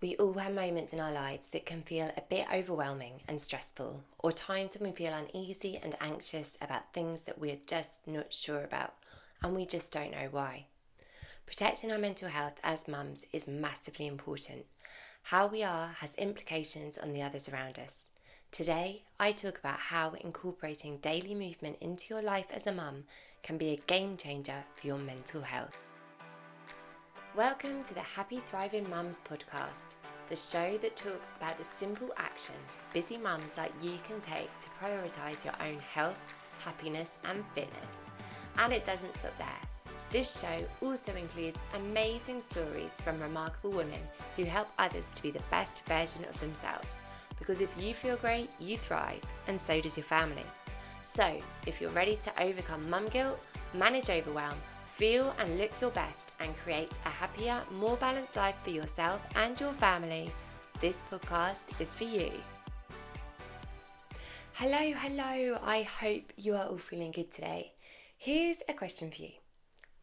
We all have moments in our lives that can feel a bit overwhelming and stressful, or times when we feel uneasy and anxious about things that we're just not sure about, and we just don't know why. Protecting our mental health as mums is massively important. How we are has implications on the others around us. Today, I talk about how incorporating daily movement into your life as a mum can be a game changer for your mental health. Welcome to the Happy Thriving Mums podcast, the show that talks about the simple actions busy mums like you can take to prioritise your own health, happiness and fitness. And it doesn't stop there. This show also includes amazing stories from remarkable women who help others to be the best version of themselves. Because if you feel great, you thrive, and so does your family. So, if you're ready to overcome mum guilt, manage overwhelm, feel and look your best, and create a happier, more balanced life for yourself and your family, this podcast is for you. Hello, I hope you are all feeling good today. Here's a question for you.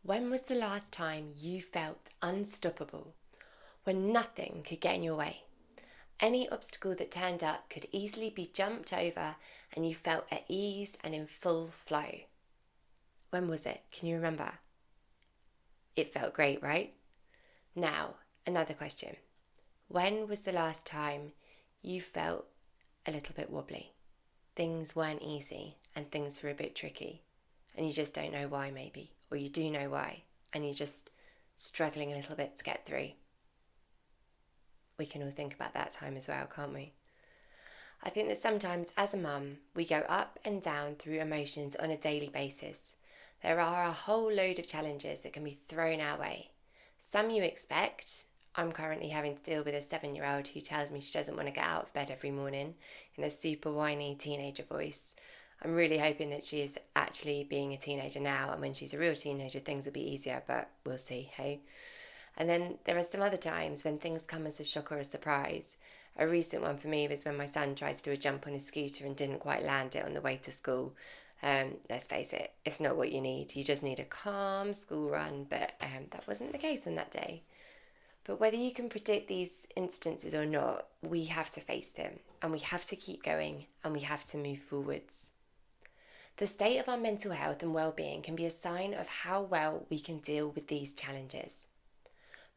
When was the last time you felt unstoppable? When nothing could get in your way? Any obstacle that turned up could easily be jumped over and you felt at ease and in full flow. When was it? Can you remember? It felt great, right? Now, another question. When was the last time you felt a little bit wobbly? Things weren't easy and things were a bit tricky and you just don't know why maybe, or you do know why and you're just struggling a little bit to get through. We can all think about that time as well, can't we? I think that sometimes as a mum, we go up and down through emotions on a daily basis. There are a whole load of challenges that can be thrown our way. Some you expect. I'm currently having to deal with a 7-year-old who tells me she doesn't want to get out of bed every morning in a super whiny teenager voice. I'm really hoping that she is actually being a teenager now, and when she's a real teenager things will be easier, but we'll see, hey? And then there are some other times when things come as a shock or a surprise. A recent one for me was when my son tried to do a jump on his scooter and didn't quite land it on the way to school. Let's face it, it's not what you need. You just need a calm school run, but that wasn't the case on that day. But whether you can predict these instances or not, we have to face them, and we have to keep going, and we have to move forwards. The state of our mental health and well-being can be a sign of how well we can deal with these challenges.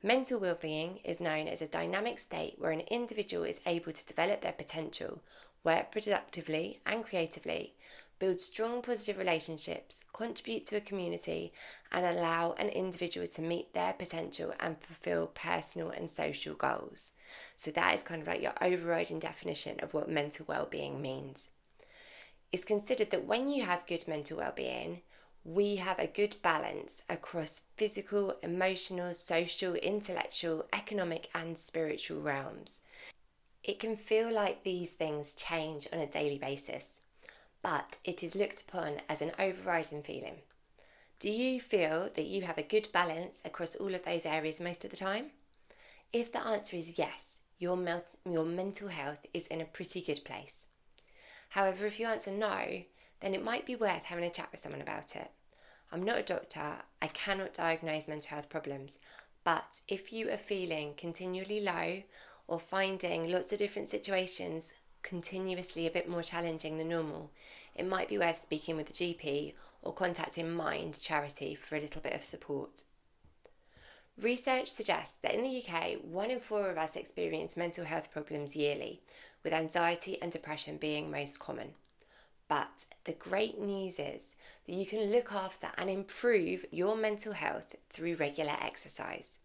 Mental well-being is known as a dynamic state where an individual is able to develop their potential, work productively and creatively, build strong positive relationships, contribute to a community, and allow an individual to meet their potential and fulfill personal and social goals. So that is kind of like your overriding definition of what mental well-being means. It's considered that when you have good mental well-being, we have a good balance across physical, emotional, social, intellectual, economic, and spiritual realms. It can feel like these things change on a daily basis, but it is looked upon as an overriding feeling. Do you feel that you have a good balance across all of those areas most of the time? If the answer is yes, your mental health is in a pretty good place. However, if you answer no, then it might be worth having a chat with someone about it. I'm not a doctor, I cannot diagnose mental health problems, but if you are feeling continually low or finding lots of different situations continuously a bit more challenging than normal, it might be worth speaking with a GP or contacting Mind charity for a little bit of support. Research suggests that in the UK, 1 in 4 of us experience mental health problems yearly, with anxiety and depression being most common. But the great news is that you can look after and improve your mental health through regular exercise.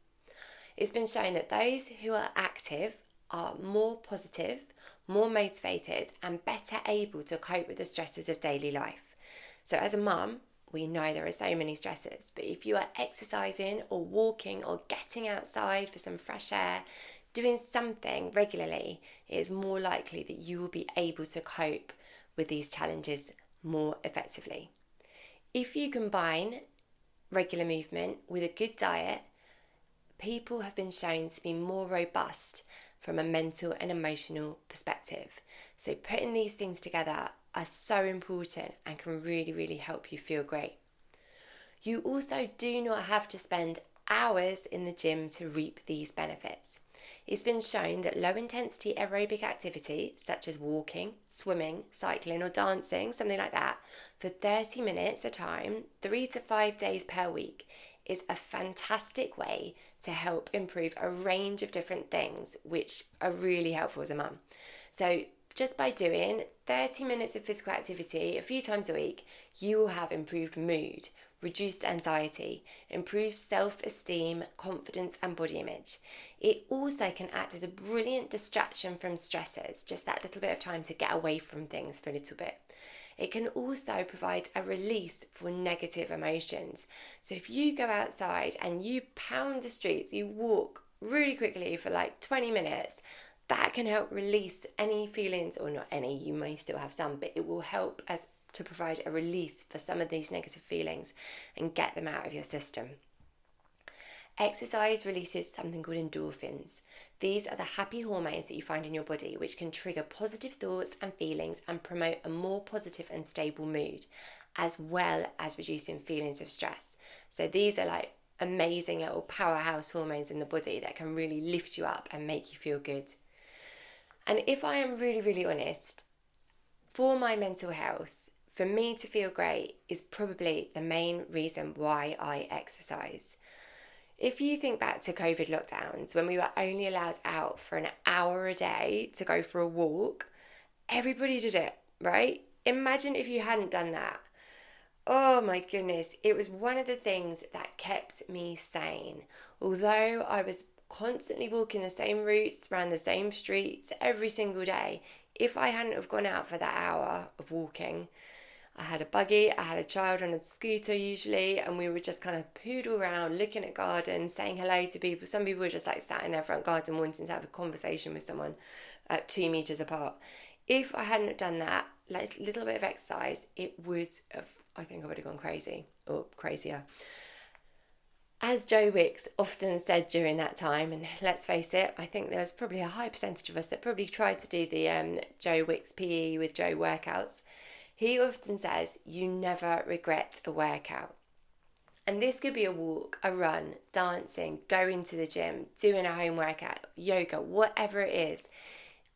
It's been shown that those who are active are more positive, more motivated, and better able to cope with the stresses of daily life. So as a mum, we know there are so many stresses, but if you are exercising or walking or getting outside for some fresh air, doing something regularly, it is more likely that you will be able to cope with these challenges more effectively. If you combine regular movement with a good diet, people have been shown to be more robust from a mental and emotional perspective. So putting these things together are so important and can really, really help you feel great. You also do not have to spend hours in the gym to reap these benefits. It's been shown that low intensity aerobic activity, such as walking, swimming, cycling, or dancing, something like that, for 30 minutes a time, 3 to 5 days per week, is a fantastic way to help improve a range of different things, which are really helpful as a mum. So just by doing 30 minutes of physical activity a few times a week, you will have improved mood, reduced anxiety, improved self-esteem, confidence and body image. It also can act as a brilliant distraction from stressors, just that little bit of time to get away from things for a little bit. It can also provide a release for negative emotions. So if you go outside and you pound the streets, you walk really quickly for like 20 minutes, that can help release any feelings, or not any, you may still have some, but it will help as to provide a release for some of these negative feelings and get them out of your system. Exercise releases something called endorphins. These are the happy hormones that you find in your body, which can trigger positive thoughts and feelings and promote a more positive and stable mood, as well as reducing feelings of stress. So these are like amazing little powerhouse hormones in the body that can really lift you up and make you feel good. And if I am really, really honest, for my mental health, for me to feel great is probably the main reason why I exercise. If you think back to COVID lockdowns, when we were only allowed out for an hour a day to go for a walk, everybody did it, right? Imagine if you hadn't done that. Oh my goodness, it was one of the things that kept me sane. Although I was constantly walking the same routes, around the same streets every single day, if I hadn't have gone out for that hour of walking, I had a buggy, I had a child on a scooter usually, and we would just kind of poodle around, looking at gardens, saying hello to people. Some people were just like sat in their front garden wanting to have a conversation with someone at 2 meters apart. If I hadn't have done that, like little bit of exercise, it would have, I think I would have gone crazy, or crazier. As Joe Wicks often said during that time, and let's face it, I think there was probably a high percentage of us that probably tried to do the Joe Wicks PE with Joe workouts. He often says, you never regret a workout. And this could be a walk, a run, dancing, going to the gym, doing a home workout, yoga, whatever it is.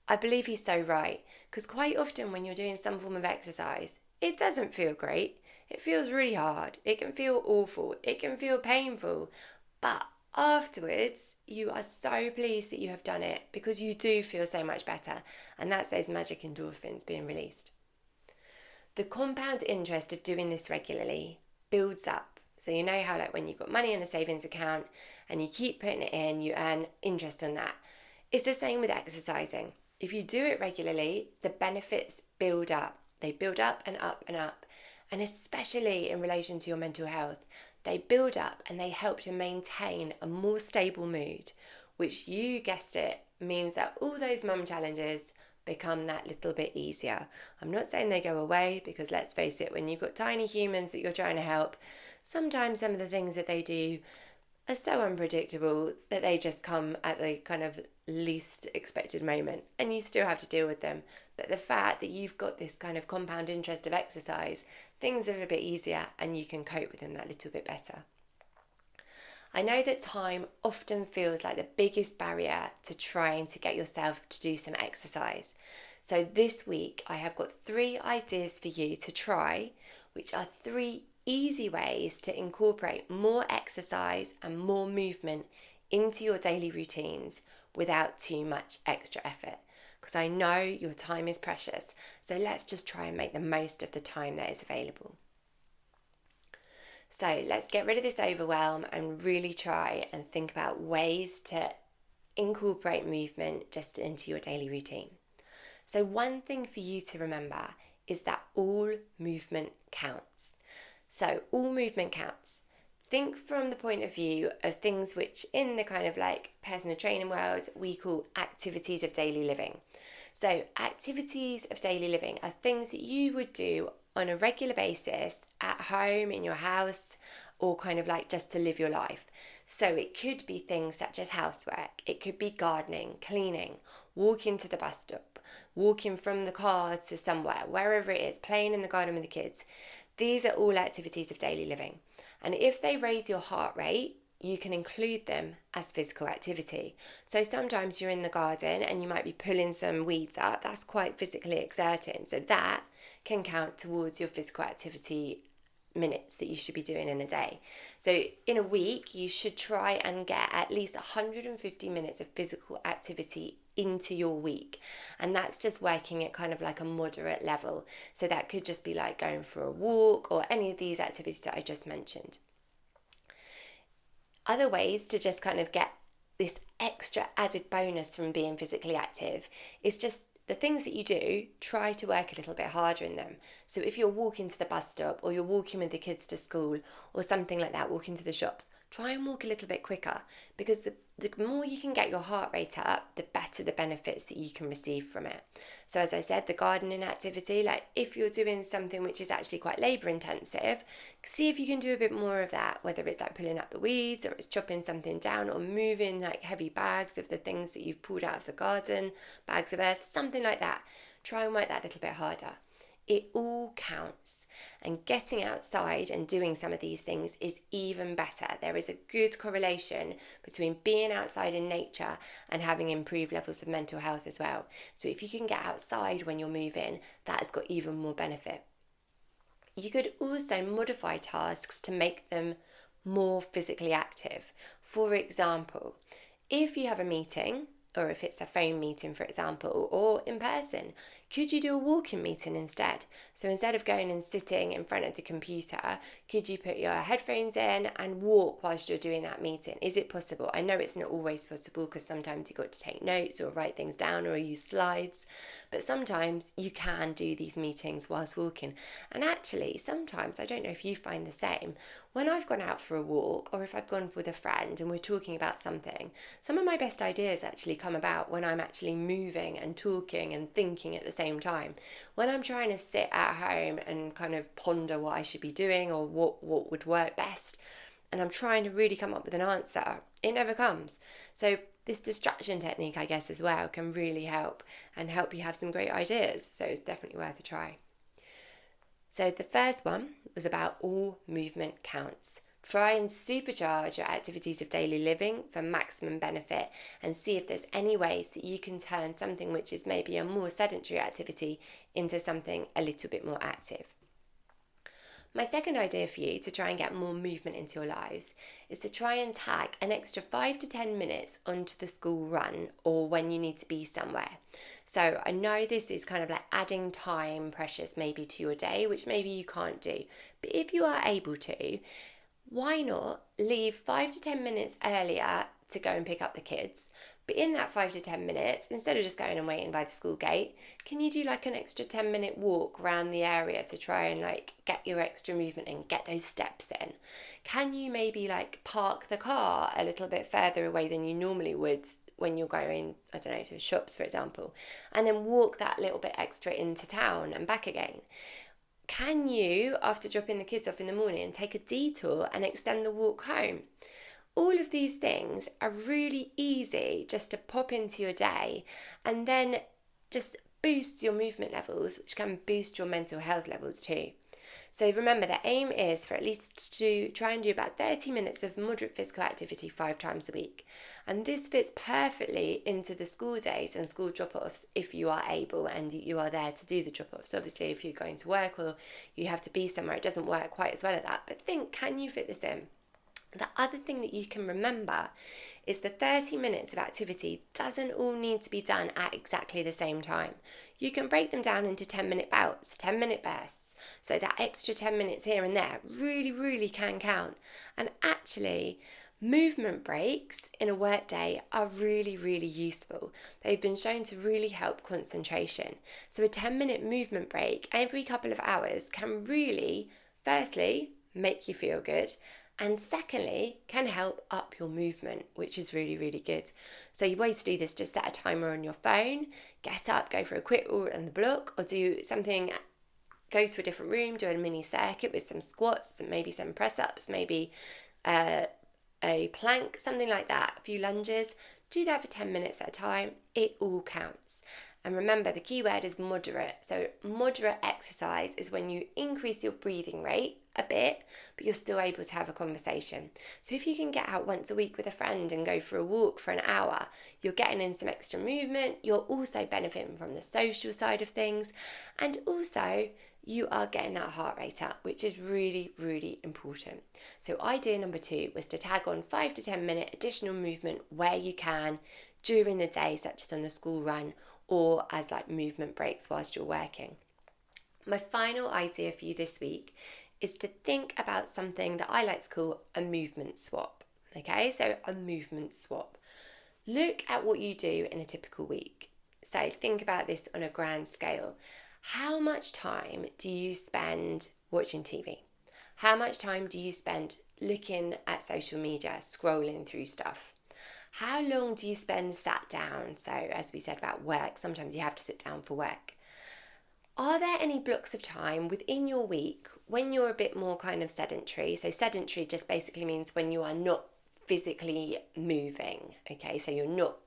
I believe he's so right, because quite often when you're doing some form of exercise, it doesn't feel great. It feels really hard. It can feel awful. It can feel painful. But afterwards, you are so pleased that you have done it, because you do feel so much better. And that's those magic endorphins being released. The compound interest of doing this regularly builds up. So you know how like when you've got money in a savings account and you keep putting it in, you earn interest on that. It's the same with exercising. If you do it regularly, the benefits build up. They build up and up and up. And especially in relation to your mental health, they build up and they help to maintain a more stable mood, which, you guessed it, means that all those mum challenges become that little bit easier. I'm not saying they go away, because let's face it, when you've got tiny humans that you're trying to help, sometimes some of the things that they do are so unpredictable that they just come at the kind of least expected moment, and you still have to deal with them. But the fact that you've got this kind of compound interest of exercise, things are a bit easier and you can cope with them that little bit better. I know that time often feels like the biggest barrier to trying to get yourself to do some exercise. So this week I have got 3 ideas for you to try, which are 3 easy ways to incorporate more exercise and more movement into your daily routines without too much extra effort. Because I know your time is precious, so let's just try and make the most of the time that is available. So let's get rid of this overwhelm and really try and think about ways to incorporate movement just into your daily routine. So one thing for you to remember is that all movement counts. So all movement counts. Think from the point of view of things which in the kind of like personal training world we call activities of daily living. So activities of daily living are things that you would do on a regular basis at home, in your house, or kind of like just to live your life. So it could be things such as housework, it could be gardening, cleaning, walking to the bus stop, walking from the car to somewhere, wherever it is, playing in the garden with the kids. These are all activities of daily living. And if they raise your heart rate, you can include them as physical activity. So sometimes you're in the garden and you might be pulling some weeds up. That's quite physically exerting. So that can count towards your physical activity minutes that you should be doing in a day. So in a week, you should try and get at least 150 minutes of physical activity into your week. And that's just working at kind of like a moderate level. So that could just be like going for a walk or any of these activities that I just mentioned. Other ways to just kind of get this extra added bonus from being physically active is just the things that you do, try to work a little bit harder in them. So if you're walking to the bus stop or you're walking with the kids to school or something like that, walking to the shops, try and walk a little bit quicker, because the more you can get your heart rate up, the better the benefits that you can receive from it. So as I said, the gardening activity, like if you're doing something which is actually quite labour intensive, see if you can do a bit more of that, whether it's like pulling up the weeds or it's chopping something down or moving like heavy bags of the things that you've pulled out of the garden, bags of earth, something like that. Try and work that a little bit harder. It all counts, and getting outside and doing some of these things is even better. There is a good correlation between being outside in nature and having improved levels of mental health as well. So if you can get outside when you're moving, that has got even more benefit. You could also modify tasks to make them more physically active. For example, if you have a meeting, or if it's a phone meeting, for example, or in person, could you do a walking meeting instead? So instead of going and sitting in front of the computer, could you put your headphones in and walk whilst you're doing that meeting? Is it possible? I know it's not always possible because sometimes you've got to take notes or write things down or use slides, but sometimes you can do these meetings whilst walking. And actually, sometimes, I don't know if you find the same, when I've gone out for a walk or if I've gone with a friend and we're talking about something, some of my best ideas actually come about when I'm actually moving and talking and thinking at the same time. When I'm trying to sit at home and kind of ponder what I should be doing or what would work best, and I'm trying to really come up with an answer, it never comes. So this distraction technique, I guess, as well, can really help and help you have some great ideas. So it's definitely worth a try. So the first one was about all movement counts. Try and supercharge your activities of daily living for maximum benefit and see if there's any ways that you can turn something which is maybe a more sedentary activity into something a little bit more active. My second idea for you to try and get more movement into your lives is to try and tag an extra 5 to 10 minutes onto the school run or when you need to be somewhere. So I know this is kind of like adding time precious maybe to your day, which maybe you can't do. But if you are able to, why not leave 5 to 10 minutes earlier to go and pick up the kids? But in that 5 to 10 minutes, instead of just going and waiting by the school gate, can you do like an extra 10-minute walk around the area to try and like get your extra movement and get those steps in? Can you maybe like park the car a little bit further away than you normally would when you're going, I don't know, to the shops, for example, and then walk that little bit extra into town and back again? Can you, after dropping the kids off in the morning, take a detour and extend the walk home? All of these things are really easy just to pop into your day and then just boost your movement levels, which can boost your mental health levels too. So remember, the aim is for at least to try and do about 30 minutes of moderate physical activity 5 times a week. And this fits perfectly into the school days and school drop-offs if you are able and you are there to do the drop-offs. Obviously, if you're going to work or you have to be somewhere, it doesn't work quite as well at that. But think, can you fit this in? The other thing that you can remember is the 30 minutes of activity doesn't all need to be done at exactly the same time. You can break them down into 10-minute bouts, 10-minute bursts, so that extra 10 minutes here and there really, really can count. And actually, movement breaks in a work day are really, really useful. They've been shown to really help concentration. So a 10-minute movement break every couple of hours can really, firstly, make you feel good, and secondly, can help up your movement, which is really, really good. So your ways to do this, just set a timer on your phone, get up, go for a quick walk on the block, or do something, go to a different room, do a mini circuit with some squats and maybe some press-ups, maybe a plank, something like that, a few lunges. Do that for 10 minutes at a time. It all counts. And remember, the key word is moderate. So moderate exercise is when you increase your breathing rate a bit, but you're still able to have a conversation. So if you can get out once a week with a friend and go for a walk for an hour, you're getting in some extra movement. You're also benefiting from the social side of things. And also, you are getting that heart rate up, which is really, really important. So idea number 2 was to tag on 5 to 10 minute additional movement where you can during the day, such as on the school run or as like movement breaks whilst you're working. My final idea for you this week is to think about something that I like to call a movement swap. Okay, so a movement swap. Look at what you do in a typical week. So think about this on a grand scale. How much time do you spend watching TV? How much time do you spend looking at social media, scrolling through stuff? How long do you spend sat down? So as we said about work, sometimes you have to sit down for work. Are there any blocks of time within your week when you're a bit more kind of sedentary? So sedentary just basically means when you are not physically moving, okay? So you're not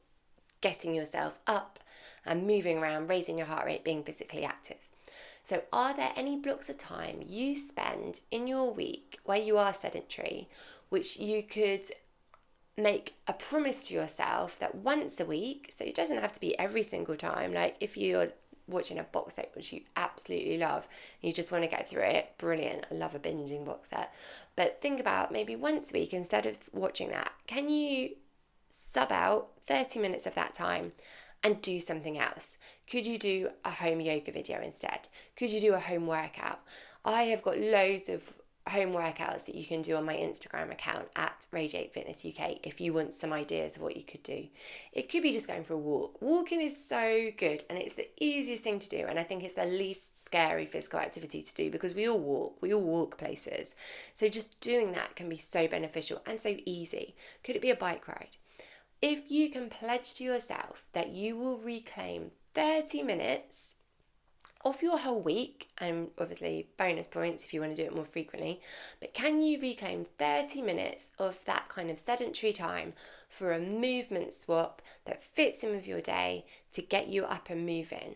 getting yourself up and moving around, raising your heart rate, being physically active. So are there any blocks of time you spend in your week where you are sedentary, which you could make a promise to yourself that once a week, so it doesn't have to be every single time, like if you're watching a box set which you absolutely love, you just want to get through it, brilliant, I love a binging box set, but think about maybe once a week, instead of watching that, can you sub out 30 minutes of that time and do something else? Could you do a home yoga video instead? Could you do a home workout? I have got loads of home workouts that you can do on my Instagram account at Radiate Fitness UK if you want some ideas of what you could do. It could be just going for a walk. Walking is so good and it's the easiest thing to do, and I think it's the least scary physical activity to do because we all walk places. So just doing that can be so beneficial and so easy. Could it be a bike ride? If you can pledge to yourself that you will reclaim 30 minutes of your whole week, and obviously bonus points if you want to do it more frequently, but can you reclaim 30 minutes of that kind of sedentary time for a movement swap that fits in with your day to get you up and moving?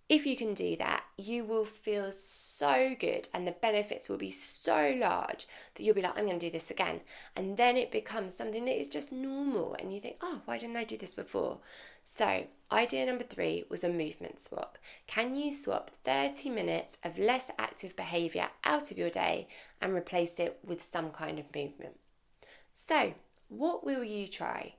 If you can do that, you will feel so good and the benefits will be so large that you'll be like, I'm going to do this again. And then it becomes something that is just normal and you think, oh, why didn't I do this before? So idea number 3 was a movement swap. Can you swap 30 minutes of less active behaviour out of your day and replace it with some kind of movement? So what will you try?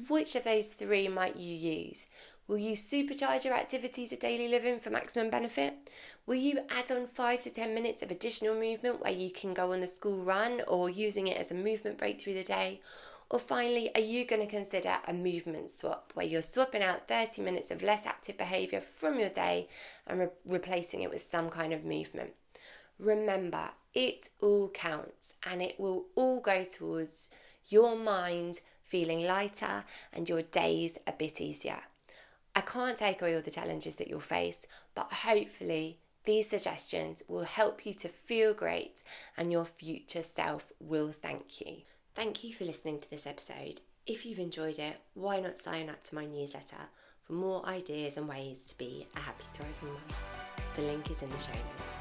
Which of those 3 might you use? Will you supercharge your activities of daily living for maximum benefit? Will you add on 5 to 10 minutes of additional movement where you can go on the school run or using it as a movement break through the day? Or finally, are you going to consider a movement swap where you're swapping out 30 minutes of less active behaviour from your day and replacing it with some kind of movement? Remember, it all counts and it will all go towards your mind feeling lighter and your days a bit easier. I can't take away all the challenges that you'll face, but hopefully these suggestions will help you to feel great and your future self will thank you. Thank you for listening to this episode. If you've enjoyed it, why not sign up to my newsletter for more ideas and ways to be a happy, thriving mum? The link is in the show notes.